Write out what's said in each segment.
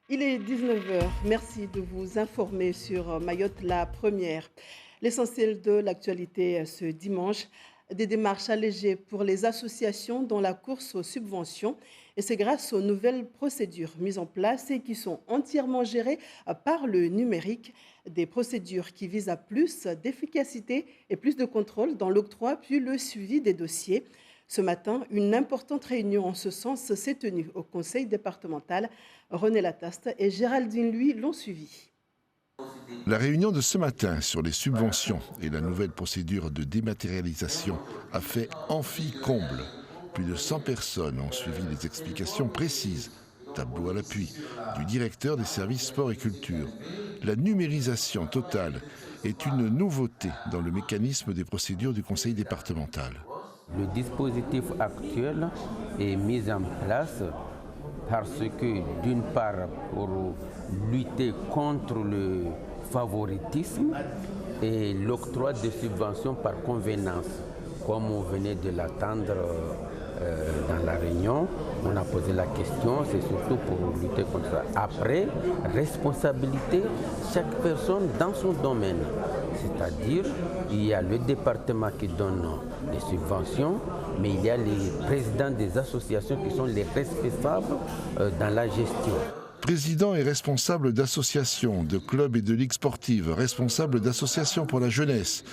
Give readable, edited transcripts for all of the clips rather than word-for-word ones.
Il est 19 heures. Merci de vous informer sur Mayotte la première. L'essentiel de l'actualité ce dimanche, des démarches allégées pour les associations dans la course aux subventions. Et c'est grâce aux nouvelles procédures mises en place et qui sont entièrement gérées par le numérique. Des procédures qui visent à plus d'efficacité et plus de contrôle dans l'octroi puis le suivi des dossiers. Ce matin, une importante réunion en ce sens s'est tenue au conseil départemental. René Lataste et Géraldine Lui l'ont suivi. La réunion de ce matin sur les subventions et la nouvelle procédure de dématérialisation a fait amphi-comble. Plus de 100 personnes ont suivi les explications précises, tableau à l'appui, du directeur des services sport et culture. La numérisation totale est une nouveauté dans le mécanisme des procédures du conseil départemental. Le dispositif actuel est mis en place parce que, d'une part, pour lutter contre le favoritisme et l'octroi de subventions par convenance. Comme on venait de l'attendre dans la réunion, on a posé la question, c'est surtout pour lutter contre ça. Après, responsabilité, chaque personne dans son domaine. C'est-à-dire, il y a le département qui donne des subventions, mais il y a les présidents des associations qui sont les responsables dans la gestion. Président et responsable d'associations, de clubs et de ligues sportives, responsable d'associations pour la jeunesse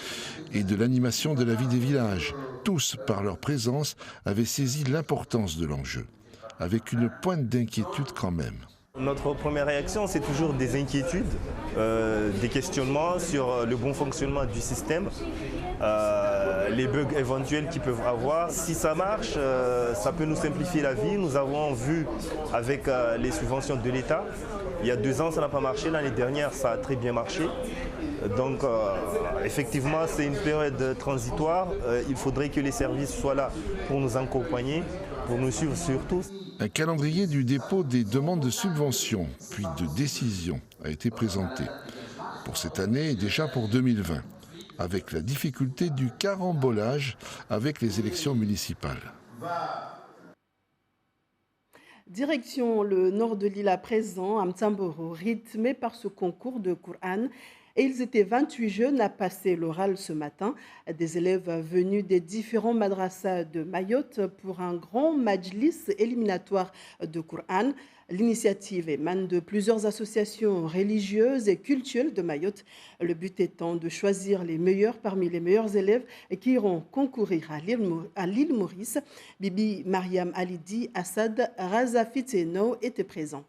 et de l'animation de la vie des villages, tous, par leur présence, avaient saisi l'importance de l'enjeu, avec une pointe d'inquiétude quand même. Notre première réaction, c'est toujours des inquiétudes, des questionnements sur le bon fonctionnement du système, les bugs éventuels qu'ils peuvent avoir. Si ça marche, ça peut nous simplifier la vie. Nous avons vu avec les subventions de l'État, il y a 2 ans ça n'a pas marché, l'année dernière ça a très bien marché. Donc effectivement c'est une période transitoire, il faudrait que les services soient là pour nous accompagner, pour nous suivre surtout. Un calendrier du dépôt des demandes de subventions, puis de décision, a été présenté. Pour cette année et déjà pour 2020, avec la difficulté du carambolage avec les élections municipales. Direction le nord de l'île à présent, à Mtsamboro, rythmé par ce concours de Coran. Et ils étaient 28 jeunes à passer l'oral ce matin, des élèves venus des différents madrasas de Mayotte pour un grand majlis éliminatoire de Coran. L'initiative émane de plusieurs associations religieuses et culturelles de Mayotte. Le but étant de choisir les meilleurs parmi les meilleurs élèves qui iront concourir à l'île Maurice. Bibi Mariam Alidi Assad Razafiteno étaient présents.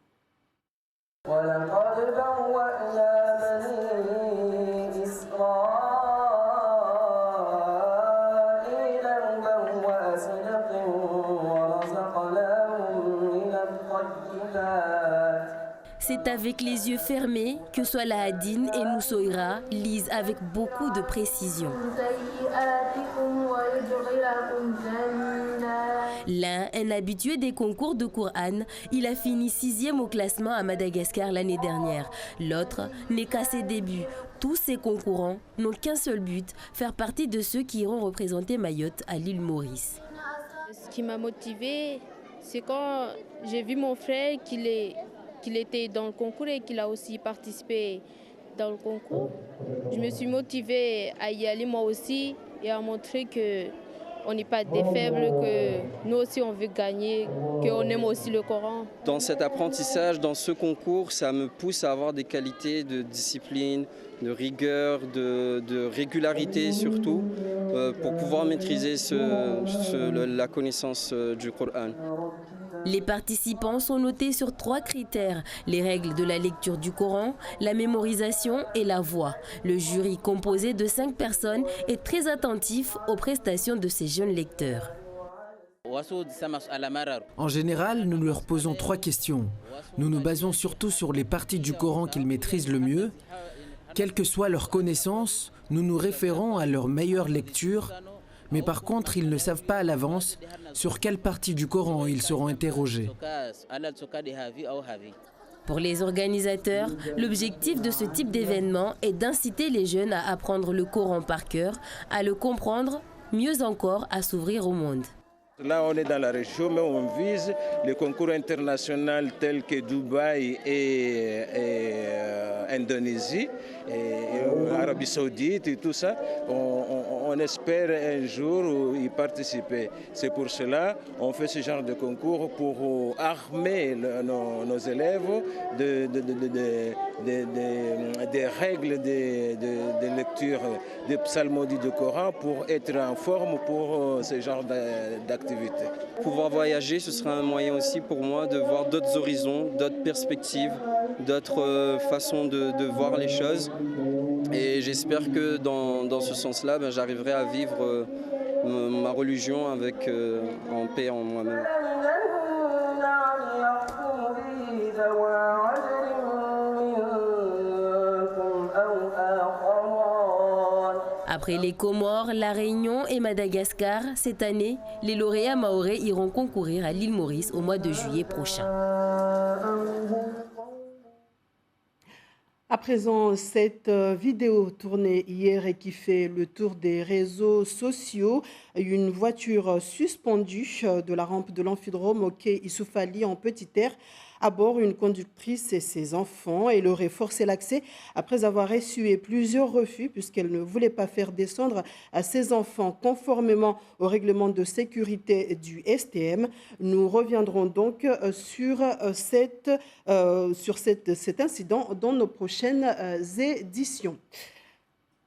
C'est avec les yeux fermés que Swalahadine et Moussoïra lisent avec beaucoup de précision. L'un, un habitué des concours de Coran, il a fini 6e au classement à Madagascar l'année dernière. L'autre n'est qu'à ses débuts. Tous ces concurrents n'ont qu'un seul but, faire partie de ceux qui iront représenter Mayotte à l'île Maurice. Ce qui m'a motivée, c'est quand j'ai vu mon frère qu'il était dans le concours et qu'il a aussi participé dans le concours. Je me suis motivée à y aller moi aussi et à montrer qu'on n'est pas des faibles, que nous aussi on veut gagner, qu'on aime aussi le Coran. Dans cet apprentissage, dans ce concours, ça me pousse à avoir des qualités de discipline, de rigueur, de régularité surtout, pour pouvoir maîtriser la connaissance du Coran. Les participants sont notés sur 3 critères, les règles de la lecture du Coran, la mémorisation et la voix. Le jury, composé de 5 personnes, est très attentif aux prestations de ces jeunes lecteurs. En général, nous leur posons 3 questions. Nous nous basons surtout sur les parties du Coran qu'ils maîtrisent le mieux. Quelle que soit leur connaissance, nous nous référons à leur meilleure lecture. Mais par contre, ils ne savent pas à l'avance sur quelle partie du Coran ils seront interrogés. Pour les organisateurs, l'objectif de ce type d'événement est d'inciter les jeunes à apprendre le Coran par cœur, à le comprendre, mieux encore à s'ouvrir au monde. Là, on est dans la région, mais on vise les concours internationaux tels que Dubaï et Indonésie, et Arabie Saoudite et tout ça. On espère un jour y participer. C'est pour cela qu'on fait ce genre de concours pour armer nos élèves des règles de lecture des psalmodies du Coran pour être en forme pour ce genre d'activité. Pouvoir voyager, ce sera un moyen aussi pour moi de voir d'autres horizons, d'autres perspectives, d'autres façons de voir les choses. Et j'espère que dans ce sens-là, j'arriverai à vivre ma religion avec, en paix en moi-même. Après les Comores, la Réunion et Madagascar, cette année, les lauréats mahorais iront concourir à l'île Maurice au mois de juillet prochain. À présent, cette vidéo tournée hier et qui fait le tour des réseaux sociaux, une voiture suspendue de la rampe de l'Amphidrome au quai Issoufali en Petite-Terre. À bord, une conductrice et ses enfants. Elle aurait forcé l'accès après avoir essuyé plusieurs refus puisqu'elle ne voulait pas faire descendre à ses enfants conformément au règlement de sécurité du STM. Nous reviendrons donc sur cet incident dans nos prochaines éditions.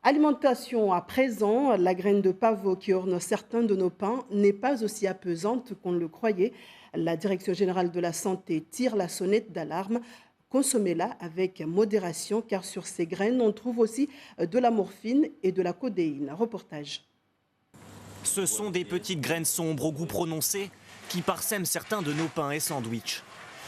Alimentation à présent, la graine de pavot qui orne certains de nos pains n'est pas aussi apaisante qu'on le croyait. La Direction générale de la santé tire la sonnette d'alarme. Consommez-la avec modération car sur ces graines, on trouve aussi de la morphine et de la codéine. Reportage. Ce sont des petites graines sombres au goût prononcé qui parsèment certains de nos pains et sandwichs.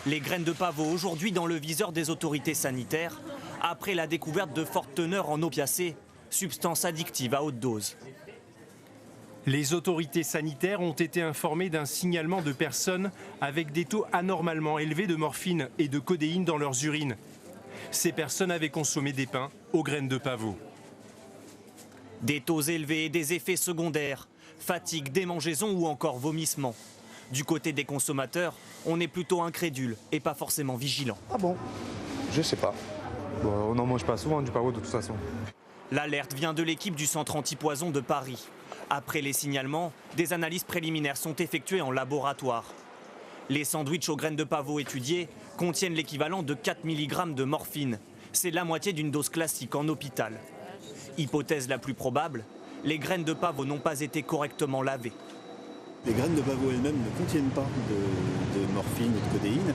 Les graines de pavot aujourd'hui dans le viseur des autorités sanitaires après la découverte de fortes teneurs en opiacés, substance addictive à haute dose. Les autorités sanitaires ont été informées d'un signalement de personnes avec des taux anormalement élevés de morphine et de codéine dans leurs urines. Ces personnes avaient consommé des pains aux graines de pavot. Des taux élevés et des effets secondaires, fatigue, démangeaison ou encore vomissement. Du côté des consommateurs, on est plutôt incrédule et pas forcément vigilant. Ah bon? Je sais pas. Bon, on n'en mange pas souvent du pavot de toute façon. L'alerte vient de l'équipe du centre antipoison de Paris. Après les signalements, des analyses préliminaires sont effectuées en laboratoire. Les sandwichs aux graines de pavot étudiés contiennent l'équivalent de 4 mg de morphine. C'est la moitié d'une dose classique en hôpital. Hypothèse la plus probable, les graines de pavot n'ont pas été correctement lavées. Les graines de pavot elles-mêmes ne contiennent pas de morphine ou de codéine,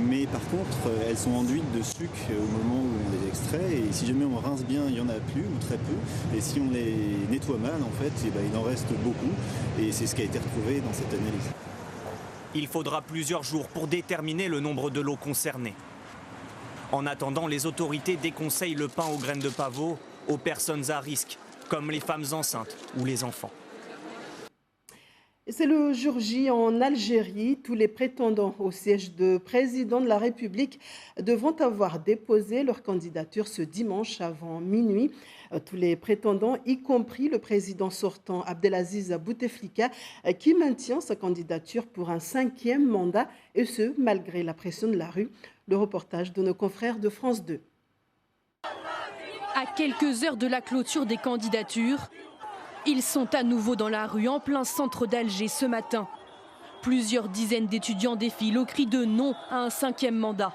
mais par contre elles sont enduites de sucre au moment où on les extrait, et si jamais on rince bien, il n'y en a plus ou très peu, et si on les nettoie mal en fait, il en reste beaucoup, et c'est ce qui a été retrouvé dans cette analyse. Il faudra plusieurs jours pour déterminer le nombre de lots concernés. En attendant, les autorités déconseillent le pain aux graines de pavot aux personnes à risque, comme les femmes enceintes ou les enfants. C'est le jour J en Algérie. Tous les prétendants au siège de président de la République devront avoir déposé leur candidature ce dimanche avant minuit. Tous les prétendants, y compris le président sortant Abdelaziz Bouteflika, qui maintient sa candidature pour un 5e mandat, et ce, malgré la pression de la rue. Le reportage de nos confrères de France 2. À quelques heures de la clôture des candidatures, ils sont à nouveau dans la rue en plein centre d'Alger ce matin. Plusieurs dizaines d'étudiants défilent au cri de non à un 5e mandat.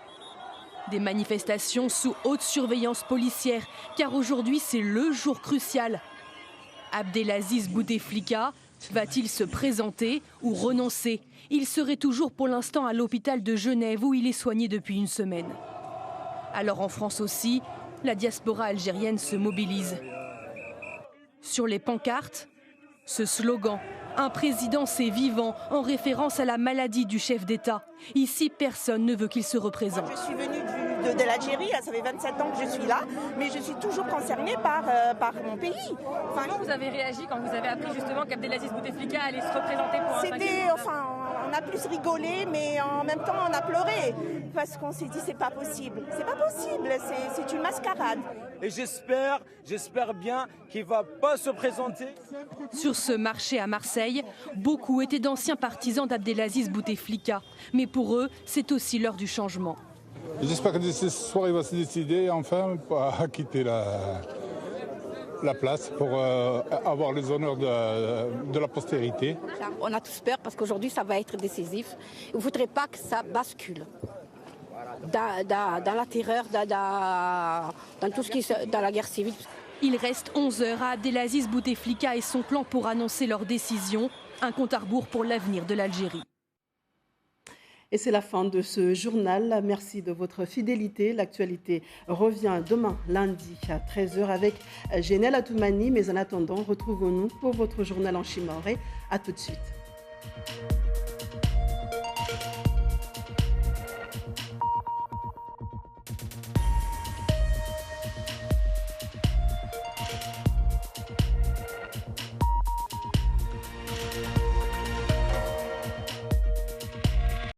Des manifestations sous haute surveillance policière, car aujourd'hui c'est le jour crucial. Abdelaziz Bouteflika va-t-il se présenter ou renoncer? Il serait toujours pour l'instant à l'hôpital de Genève où il est soigné depuis une semaine. Alors en France aussi, la diaspora algérienne se mobilise. Sur les pancartes, ce slogan « Un président, c'est vivant » en référence à la maladie du chef d'État. Ici, personne ne veut qu'il se représente. Moi, je suis venue de l'Algérie, ça fait 27 ans que je suis là, mais je suis toujours concernée par mon pays. Comment vous avez réagi quand vous avez appris justement qu'Abdelaziz Bouteflika allait se représenter pour un 5e mandat ? On a plus rigolé, mais en même temps, on a pleuré. Parce qu'on s'est dit, c'est pas possible. C'est pas possible, c'est une mascarade. Et j'espère bien qu'il ne va pas se présenter. Sur ce marché à Marseille, beaucoup étaient d'anciens partisans d'Abdelaziz Bouteflika. Mais pour eux, c'est aussi l'heure du changement. J'espère que ce soir, il va se décider enfin à quitter la place pour avoir les honneurs de la postérité. On a tous peur parce qu'aujourd'hui, ça va être décisif. Il ne faudrait pas que ça bascule dans la terreur, dans tout ce qui est dans la guerre civile. Il reste 11 heures à Abdelaziz Bouteflika et son clan pour annoncer leur décision. Un compte à rebours pour l'avenir de l'Algérie. Et c'est la fin de ce journal. Merci de votre fidélité. L'actualité revient demain, lundi, à 13h avec Génel Atoumani. Mais en attendant, retrouvons-nous pour votre journal en chimoré. À tout de suite.